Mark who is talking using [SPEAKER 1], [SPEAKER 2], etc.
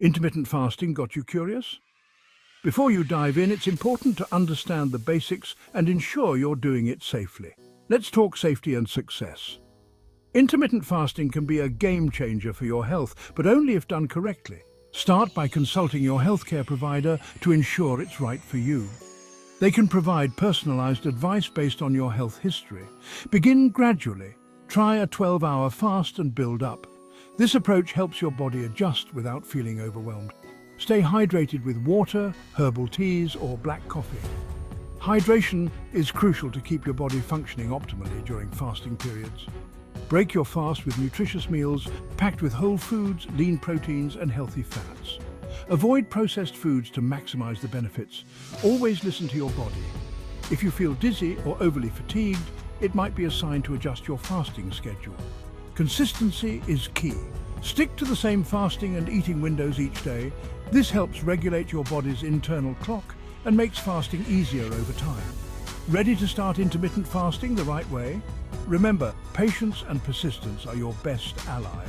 [SPEAKER 1] Intermittent fasting got you curious? Before you dive in, it's important to understand the basics and ensure you're doing it safely. Let's talk safety and success. Intermittent fasting can be a game changer for your health, but only if done correctly. Start by consulting your healthcare provider to ensure it's right for you. They can provide personalized advice based on your health history. Begin gradually. Try a 12-hour fast and build up. This approach helps your body adjust without feeling overwhelmed. Stay hydrated with water, herbal teas, or black coffee. Hydration is crucial to keep your body functioning optimally during fasting periods. Break your fast with nutritious meals packed with whole foods, lean proteins, and healthy fats. Avoid processed foods to maximize the benefits. Always listen to your body. If you feel dizzy or overly fatigued, it might be a sign to adjust your fasting schedule. Consistency is key. Stick to the same fasting and eating windows each day. This helps regulate your body's internal clock and makes fasting easier over time. Ready to start intermittent fasting the right way? Remember, patience and persistence are your best ally.